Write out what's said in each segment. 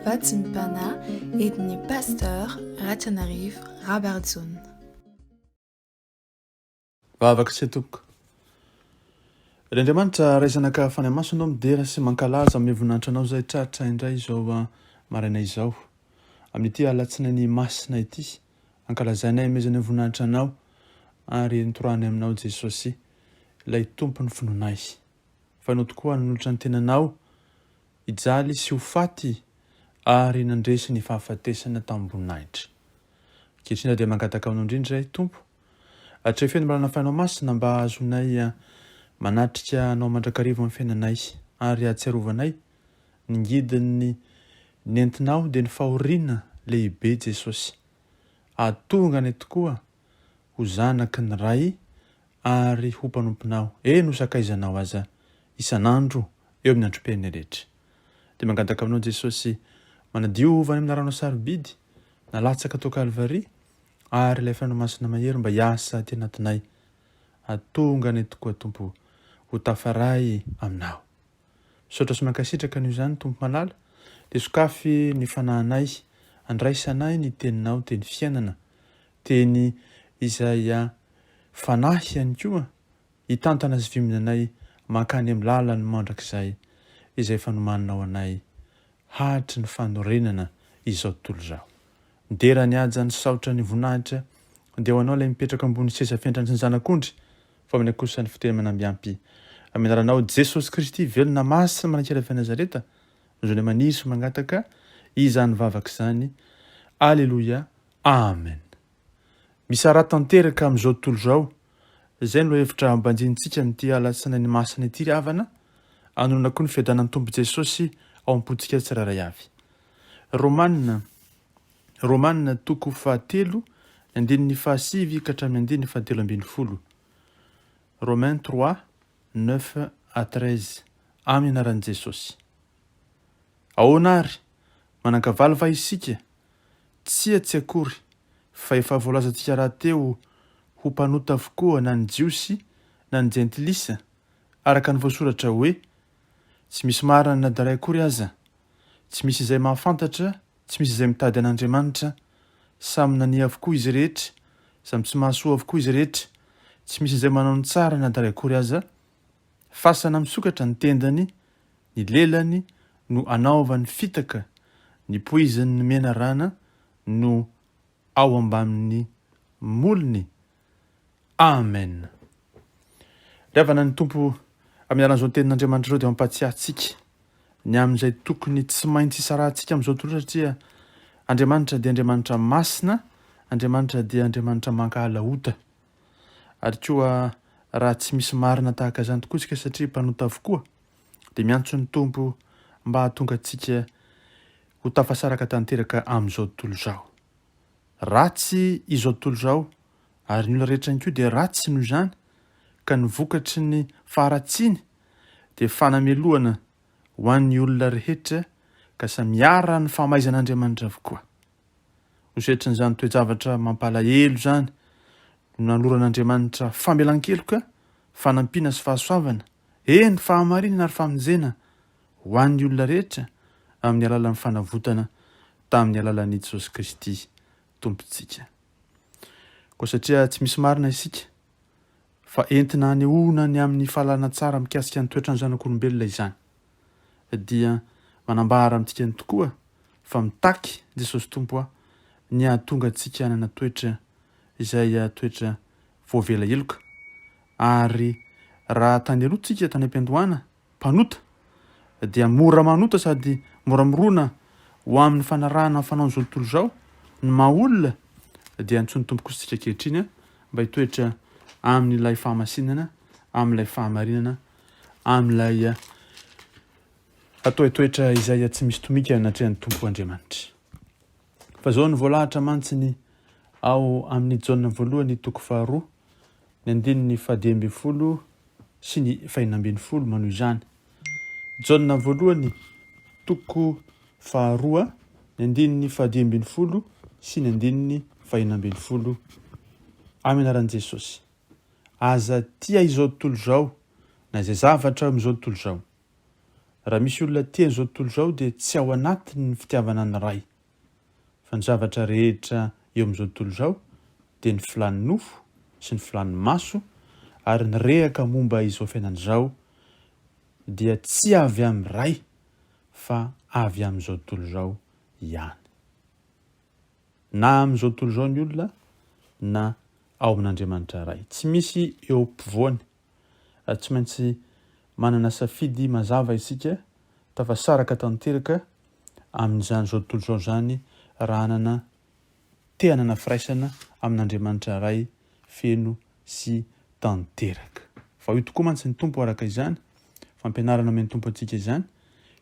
Vatsim-pana entin'i Pasteur RATIANARIVO Rabarijaona. Vavaka sy tompoko. Andriamanitra raisanaka fany maso anao midera sy mankalaza amin'ny voninahitra anao izay tratra indray izao maraina izao. Amin'ity alatsinainy masina ity, ankalazainay mezana voninahitra anao ary nitorany aminao Jesosy, ilay tompony finoanay. Fa anao tokoa nanolotra ny tenanao, ijaly sy ho faty ary nandresy ny fahafatesana tamin'ny voninahitra. Ankehitriny dia mangataka aminao indrindra Tompo, atrehefeny mbalana fainao masina mba azonay manatrika anao mandrakarivo amin'ny fiainanay ary ahatsiarovanay ny ngidin'ny nentinao dia ny fahoriana lehibe Jesosy. Ahatongany tokoa ho zanaky ny ray ary ho mpanomponao, ho sakaizanao aza isan'andro eo amin'ny androm-piainana rehetra. Dia mangataka aminao Jesosy, manadiovany amin'ny ranao sarobidy, nalatsaka tao Kalvari ary ilay fainao masina mahery mba hiasa aty anatinay. Atongany tokoa Tompo, ho tafaray aminao. Misaotra sy mankasitraka n'io izany Tompo malala, dia sokafy ny fanahinay, andraisanay ny teninao, teny fiainana, teny izay fanahy ihany koa, hitantana sy viminanay mankany amin'ny lalany mandrakizay izay fanomaninao anay hatry ny fanorenana izao tontolo izao. Midera ny aja ny saotra ny voninahitra, dia ho anao ilay mipetraka ambony seza fiantrany sy ny zanak'ondry, fa amin'ny kosa ny fiteny manambiampy. Amin'ny anaranao Jesosy Kristy velona masina manakera Nazareta, izany maniry sy mangataka izany vavaka izany. Aleluia. Amen. Misaraha tanteraka amin'izao tontolo izao, izay no hevitra ambanjintsika amin'ity alatsinainy masina ity ry havana, anonona koa ny fiadanan'ny Tompo Jesosy ao am-potsika tsiraray avy. Romanina toko 7, andininy 7 ka hatramin'ny andininy 7. Romains 3, 9 à 13. Amin'ny anaran'i Jesosy. Ahoana ary, manankavaly va isika? Tsy akory, fa efa voalazantsika raha teo ho mpanota avokoa na ny jiosy na ny jentilisa, araka ny voasoratra hoe, tsy misy marina na daray akory aza, tsy misy izay mahafantatra, tsy misy izay mitady an'Andriamanitra, samy nania avokoa izy rehetra, samy tsy mahasoa avokoa izy rehetra, tsy misy izay manao ny tsara na daray akory aza, fasana misokatra ny tendany, ny lelany no anaovany fitaka, ny poiziny mena rana no ao ambamin'ny molony. Amen. Ravana ny Tompo amin'ny aran'izao tenin'Andriamanitra izao dia mampatsiahy antsika ny amin'izay tokony tsy maintsy isarahantsika amin'izao tontolo satria Andriamanitra dia Andriamanitra masina, Andriamanitra dia Andriamanitra mankahala ota. Ary koa raha tsy misy marina tahaka izany tokoa isika satria mpanota avokoa, dia miantso ny Tompo mba hahatonga antsika ho tafasaraka tanteraka amin'izao tontolo izao. Ratsy izao tontolo izao, ary ny olona rehetra ihany koa dia ratsy noho izany, ka ny vokatry ny faharatsiany dia fanameloana ho an'ny olona rehetra ka samiara ny fahamaizan'Andriamanitra avokoa. Hosetra n'izany toe-javatra mampalahelo izany no naloran'Andriamanitra famelan-keloka, fanampiana sy fahasoavana, ny fahamarinana ary famonjena ho an'ny olona rehetra amin'ny alalan'ny fanavotana tamin'ny alalan'i Jesosy Kristy Tompontsika. Koa satria tsy misy marina isika, fa entina hanehoana ny amin'ny fahalalana tsara mikasika ny toetrany zanak'olombelona izany, dia manambara amintsika ny tokoa fa mitaky Jesosy Tompo ny hahatonga antsika hanana toetra izay toetra voavela eloka. Ary raha tany alohantsika tany am-piandohana, mpanota, dia mora manota sady mora mirona ho amin'ny fanarahana fanao izao tontolo izao ny maha-olona, dia antsony Tompo kosa tsika ankehitriny mba hitoetra amin'ilay fahamasinana, amin'ilay fahamarinana, amin'ilay toetra izay tsy misy tomika anatrehan'ny Tompo Andriamanitra. Fa zao ny voalahatra mantsiny ao amin'ny Jaona voalohany toko 2, ny andininy 10 sy ny 20 manoho izany. Jaona voalohany toko 2, ny andininy 10 sy ny andininy 20. Amin'ny anaran'i Jesosy. Aza tia izao tontolo izao, na izay zavatra amin'izao tontolo izao. Raha misy olona tia an'izao tontolo izao dia tsy ao anatiny ny fitiavana ny ray. Fa ny zavatra rehetra eo amin'izao tontolo izao dia ny filàn'ny nofo sy ny filàn'ny maso ary ny rehaka momba izao fiainana izao dia tsy avy amin'ny ray fa avy amin'izao tontolo izao ihany. Na amin'izao tontolo izao ny olona na ao amin'Andriamanitra ray. Tsy misy eo ampovoany. Tsy maintsy manana safidy mazava isika tafasaraka tanteraka amin'izany zao tontolo izao zany raha hanana te hanana firaisana amin'Andriamanitra ray feno sy tanteraka. Fa io tokoa mantsy ny tompo araka izany, fampianarana amin'ny tompo antsika izany,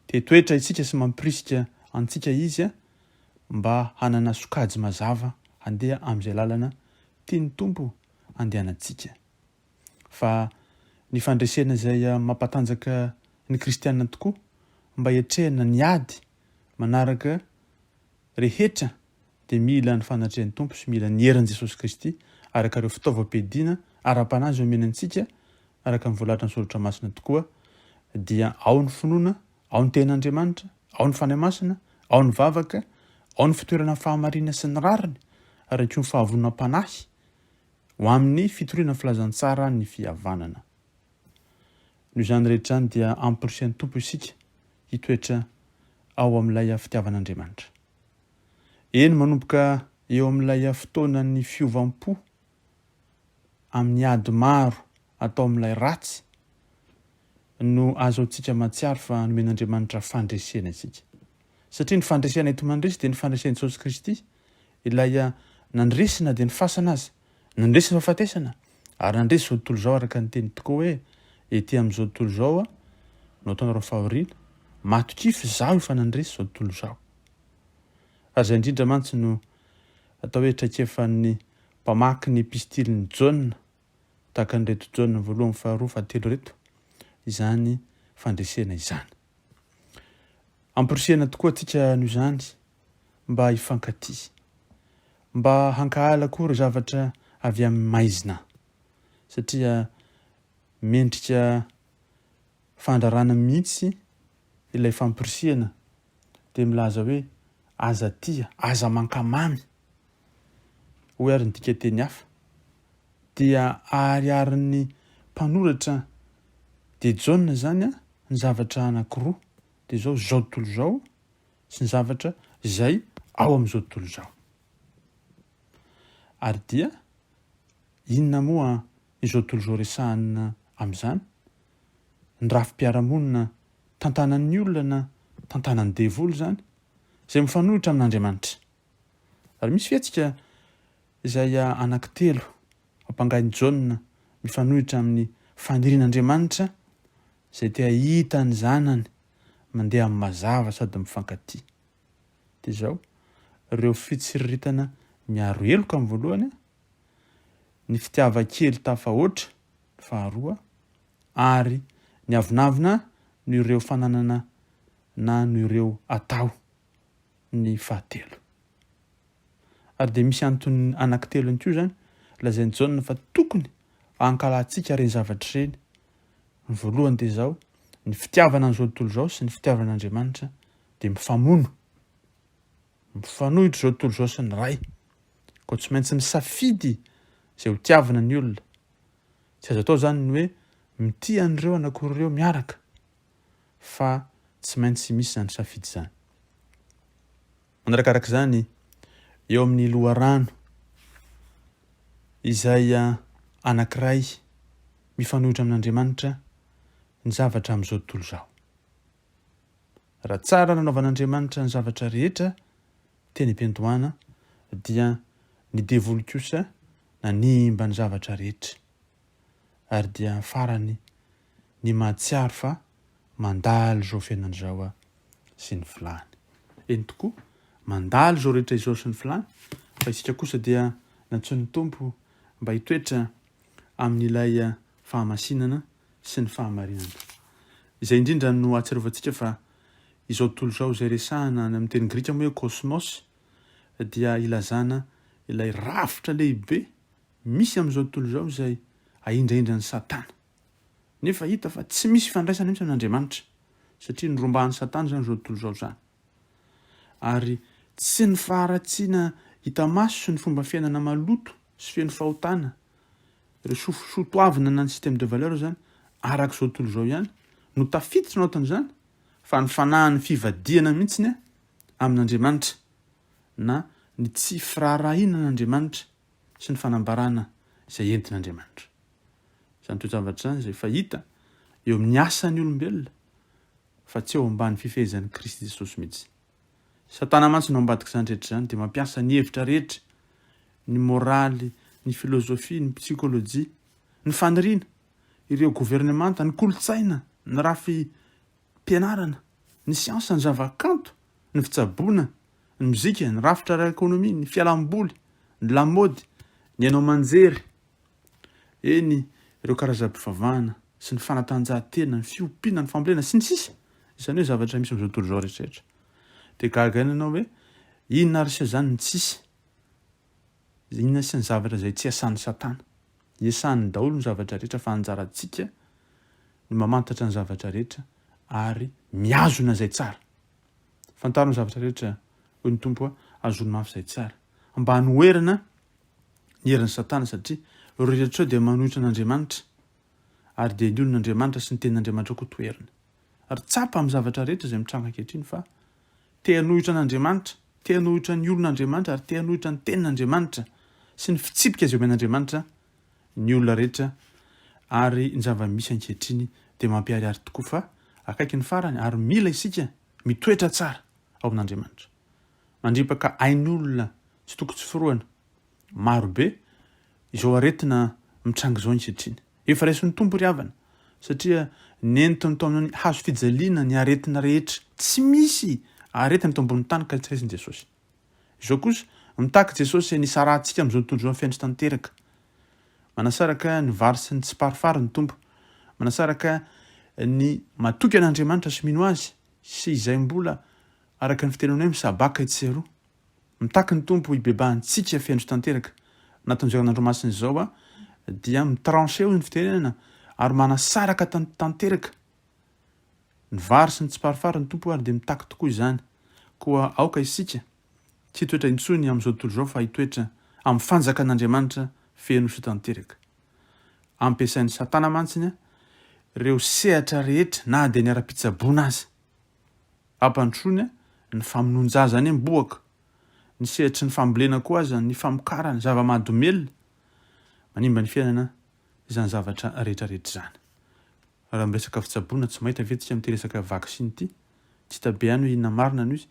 te toetra isika sy mampirisika antsika izy mba hanana sokajy mazava handeha amin'izay lalana tiany tompo andehanantsika. Fa ny fandresena izay mampatanjaka ny kristianina tokoa mba hiatrehana ny ady manaraka rehetra dia mila ny fanatrehan'ny tompo sy mila ny herin'i Jesosy Kristy araka ireo fitaovam-piadiana ara-panazy omenantsika araka ny voalahatra ny soratra masina tokoa dia ao ny finoana, ao ny ten'Andriamanitra, ao ny fanahy masina, ao ny vavaka, ao ny fitoerana fahamarina sy ny rariny ary koa ny fahavonona panahy ho amin'ny fitoriana filazantsara ny fihavanana. Noho izany rehetra izany dia ampirisian'ny tompo isika hitoetra ao amin'ilay fitiavan'Andriamanitra. Eny manomboka eo amin'ilay fotoana ny fiovam-po amin'ny ady maro atao amin'ilay ratsy no azahoantsika matsiaro fa nomen'Andriamanitra fandresena isika. Satria ny fandresena eto mandresy dia ny fandresen'i Jesosy Kristy ilay nandresina dia ny fasana azy, nandresy ny fahafatesana ary nandresy zao tontolo izao araka ny teny tokoa hoe ety amin'izao tontolo izao no ataonareo fahoriana, matokify izaho efa nandresy zao tontolo izao. Ary izay indrindra mantsy no atao hoe traikefan'ny mpamaky ny epistiliny Jaona tahaka ny reto Jaona voalohany faharoa fahatelo reto izany fandresena izany. Ampirisihana tokoa antsika noho izany mba hifankatia, mba hankahala koa ireo zavatra avy amin'ny maizina satria mendrika fandrarana mihitsy ilay fampirisihana dia milaza hoe aza tia, aza mankamamy. Hoy ary ny dika teny hafa dia ariarin'ny mpanoratra dia Jaona zany ny zavatra anankiroa dia zao tontolo izao sy ny zavatra izay ao amin'izao tontolo izao. Ary dia inona moa izao tontolo izao resahana amin'izany? Ny rafim-piarahamonina tantanan'ny olona na tantanan'ny devoly zany izay mifanohitra amin'Andriamanitra. Ary misy fihetsika izay anankitelo ampangain'i Jaona mifanohitra amin'ny fanirian'Andriamanitra izay te hahita ny zanany mandeha amin'ny mazava sady mifankatia. Dia izao ireo fitsiriritana miaro heloka amin'ny voalohany, ny fitiava-kely tafahoatra faharoa ary ny avinavina no ireo fananana na no ireo atao ny fahatelo. Ary dia misy antony anankitelo ny koa zany lazain'i Jaona fa tokony hankalantsika ireny zavatra ireny. Ny voalohany dia izao, ny fitiavana an'izao tontolo izao sy ny fitiavan'Andriamanitra dia mifamono, mifanohitra izao tontolo izao sy ny ray. Koa tsy maintsy ny safidy izay ho tiavana ny olona. Tsy azo atao zany ny hoe mitia an'ireo anankireo miaraka fa tsy maintsy misy zany safidy zany. Manarakarak'izany eo amin'ny loharano izay anankiray mifanohitra amin'Andriamanitra ny zavatra amin'izao tontolo izao. Raha tsara nanaovan'Andriamanitra ny zavatra rehetra teny am-piandohana dia ny devoly kosa nanimba ny zavatra rehetra ary dia farany ny mahatsiaro fa mandalo izao fiainana izao sy ny filany. Eny tokoa mandalo izao rehetra izao sy ny filany fa isika kosa dia nantsoin'ny tompo mba hitoetra amin'ilay fahamasinana sy ny fahamarinana. Izay indrindra no ahatsiarovantsika fa izao tontolo izao izay resahana amin'ny teny grika moa hoe cosmos dia ilazana ilay rafitra lehibe misy amin'izao tontolo izao izay ahindrahindra ny Satana. Nefa hita fa tsy misy fandraisana mihitsy amin'Andriamanitra satria nyrombahan'ny satana zany zao tontolo zao zany. Ary tsy ny faharatsiana hita maso sy ny fomba fiainana maloto sy feno fahotana, ireo sotoavina na ny système de valeur zany araka zao tontolo zao ihany no tafiditra anaotan'izany, fa ny fanahin'ny fivadiana mihitsiny amin'Andriamanitra na ny tsy firaharahiana n'Andriamanitra sy ny fanambarana izay entin'Andriamanitra. Zany toe-javatra zany izay fahita eo amin'ny asan'ny olombelona fa tsy eo ambany fifehezan'i Kristy Jesosy mihitsy. Satana mantsy no ambadika izany rehetra zany dia mampiasa ny hevitra rehetra, ny moraly, ny filozofia, ny psikolojia, ny faniriana, ireo gouvernemanta, ny kolotsaina, ny rafi-pianarana, ny siansa, ny zavakanto, ny fitsaboana, ny muzika, ny rafitra ara-ekônomia, ny fialamboly, ny lamody, ny hainao manjery, eny ireo karazam-pivavahana sy ny fanatanjahantena, ny fiompiana, ny fambolena sy ny sisa. Izany hoe zavatra misy amin'izao tontolo zao rehetrarehetra. Dia gaga ianao hoe inona ary sy zany ny tsisy? Inona sy ny zavatra izay tsy asan'ny satana? Iasany daholo ny zavatra rehetra fa anjarantsika ny mamantatra ny zavatra rehetra ary miazona izay tsara. Fantarina ny zavatra rehetra hoy ny tompo azony mafy izay tsara. Mba hanoerana ny herin'ny satana satria ireo rehetra dia manohitra an'Andriamanitra ary dia ny olon'Andriamanitra sy ny tenin'Andriamanitra koa toerina. Ary tsapa amin'ny zavatra rehetra izay mitranga ankehitriny fa te hanohitra an'Andriamanitra, te hanohitra ny olon'Andriamanitra ary te hanohitra ny tenin'Andriamanitra sy ny fitsipika izay omen'Andriamanitra ny olona rehetra ary ny zava-misy ankehitriny dia mampiharihary tokoa fa akaiky ny farany ary mila isika mitoetra tsara ao amin'Andriamanitra. Mandripaka hain'ny olona tsy tokony tsy firoana marobe izao aretina mitranga izao ankehitriny. Efa raisin'ny tompo ry havana satria nentiny tao amin'ny hazo fijaliana ny aretina rehetra tsy misy aretina tao ambony tany ka tsy raisin'i Jesosy. Izao kosa mitaky Jesosy Misaraha antsika amin'izao tontolo zao fiandry tanteraka. Manasaraka ny vary sy ny tsy parifary ny tompo. Manasaraka ny matoky an'Andriamanitra sy mino azy sy izay mbola araka ny fitenenany hoe misabaka itseroa. Mitaky ny tompo hibebahantsika fiandry tanteraka. Anatin'izao andromasiny izao dia mitranché ny fitenenana ary manasaraka tanteraka. Ny vary sy ny tsy parifary ny tompo ary dia mitaky tokoa izany. Koa aoka isika tsy hitoetra intsony amin'izao tontolo zao fa hitoetra amin'ny fanjakan'Andriamanitra feno sy tanteraka. Ampiasain'ny satana mantsiny ireo sehatra rehetra na dia ny ara-pitsaboana azy. Ampandrosoany ny famononjazany miboaka, ny sehatry ny fambolena koa aza, ny famokarany, zava-mahadomelona, manimba ny fiainana izany zavatra rehetrarehetra izany. Raha miresaka fitsaboana tsy mahita vetika amin'ity resaka vaksiny ity, tsy tabe ihany hoe inona marina noho izy.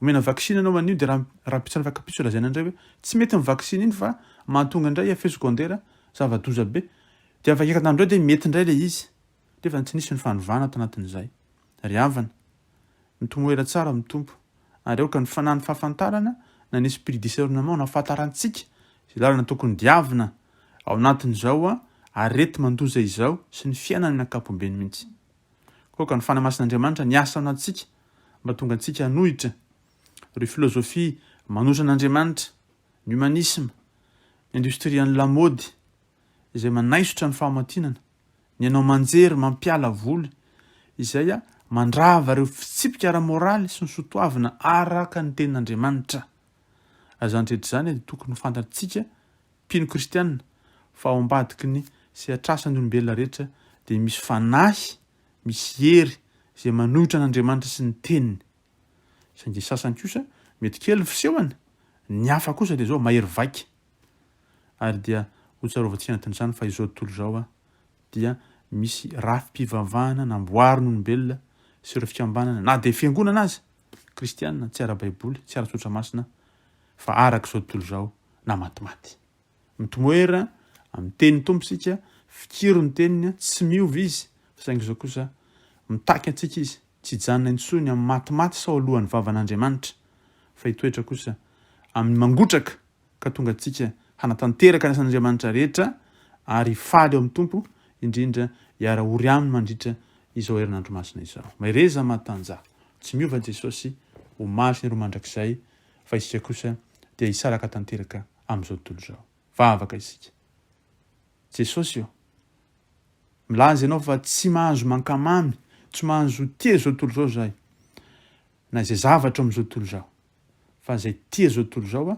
Omena vaksiny ianao anio dia raha pitsana fakapitso lazaina indray hoe tsy mety amin'ny vaksiny iny fa mahatonga indray effet secondaire zava-doza be. Dia afaka ekan'andro dia mety indray ilay izy. Nefa tsy nisy ny fanovana ato anatin'izay. Ry havana, mitomoera tsara amin'ny tompo. Ary aoka ny fanahy ny fahafantarana na ny esprit discernement na fahantarantsika izay lalana tokony diavina ao anatin'izao arety mandoza izao sy ny fiainany ankapobeny mihitsy. Koa ka ny fanamasin'Andriamanitra ny asa ao anatintsika mba tonga antsika hanohitra ireo filozofia manohitra an'Andriamanitra, ny humanisme, ny industrie ny lamody izay manaisotra ny fahamatinana, ny hainao manjery mampiala voly izay mandrava ireo fitsipika ara-moraly sy ny sotoavina araka ny tenin'Andriamanitra. Azany rehetra izany dia tokony ho fantatsika mpino kristianina fa ao ambadiky ny sehatrasany olombelona rehetra dia misy fanahy, misy hery izay manohitra an'Andriamanitra sy ny teniny. Saingy sasany kosa mety kely fisehoany, ny hafa kosa dia zao mahery vaika. Ary dia ho tsarovatsika anatin'izany fa izao tontolo zao dia misy rafi-pivavahana namboariny olombelona sy ireo fikambanana na dia fiangonana azy kristianina tsy ara-baiboly, tsy ara-tsotra masina fa araka izao tontolo zao na matimaty. Mitomoera amin'ny tenin'ny tompo isika, fikiro ny teniny tsy miova izy, saingy izao kosa mitaky antsika izy, tsy hijanona intsony amin'ny matimaty sao alohan'ny vavan'Andriamanitra fa hitoetra kosa amin'ny mangotraka ka tonga antsika hanatanteraka ny asan'Andriamanitra rehetra ary faly ao amin'ny tompo indrindra hiara-ory aminy mandritra izao herinandro masina izao. Mahereza mahatanjaka, tsy miova Jesosy ho marina ireo mandrakizay fa isika kosa dia hisaraka tanteraka amin'izao tontolo izao. Vavaka isika. Jesosy io, milaza ianao fa tsy mahazo mankamamy tsy mahazo tia zao tontolo zao zahay na izay zavatra amin'izao tontolo zao fa zay tia zao tontolo zao a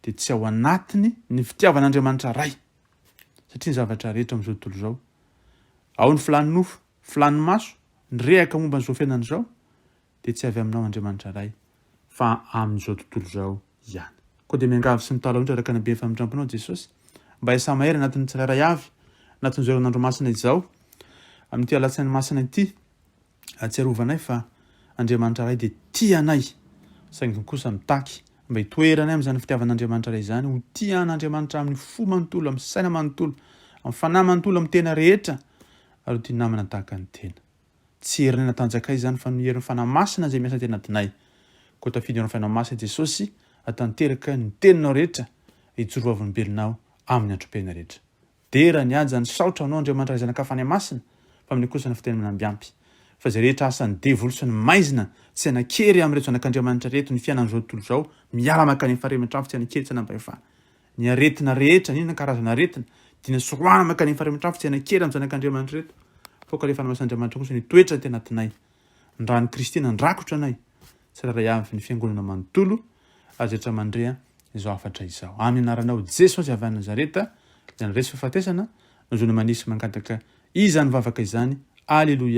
dia tsy ao anatiny ny fitiavan'Andriamanitra ray satria ny zavatra rehetra amin'izao tontolo zao ao ny filany nofo filany maso ny rehaka momba n'izao fiainana izao dia tsy avy aminao Andriamanitra ray fa amin'izao tontolo zao ihany. Koa dia miangavy sy mitala ohatra araka ny be famindramponao Jesosy mba hiasa mahery anatin'ny tsirairay avy anatin'izao herinandro masina izao amin'ity alatsinainy masina ity atsiarovanay fa Andriamanitra ray dia tia anay saingy kosa mitaky mba hitoeranay amin'izany fitiavan'Andriamanitra ray izany ho tia an'Andriamanitra amin'ny fo manontolo amin'ny saina manontolo amin'ny fanahy manontolo amin'ny tena rehetra ary ho tia namana tahaka ny tena tsy herinay natanjakay izany fa noherin'ny fanahy masina izay miasa tena tinay koa tafidy anao fanahy masina Jesosy atanteraka ny teninao rehetra hijoroavolombelonao amin'ny antrom-piaina rehetra dera ny aja ny saotra anao Andriamanitra ray zanaka fanahy masina fa amin'ny kosa ny fiteny manambiampy fa zay rehetra asan'ny devoly sy ny maizina tsy anakery amin'ireo zanak'Andriamanitra reto ny fiainan'izao tontolo zao miala maka ny faharemetrafo tsy anakery tsy anambahefana ny aretina rehetra nina karazana aretina dina soana maka ny faharemetrafo tsy anakery amin'ny zanak'Andriamanitra reto foka rehefa namasan'Andriamanitra kosa ny toetra tena tinay ny raha ny Kristina ndrakotra anay tsiraray avy ny fiangonana manontolo azetra mandrea izao hafatra izao amin'ny anaranao Jesosy avy any Nazareta izany resy fifatesana no zony manisy mangataka izany vavaka izany. Alleluia.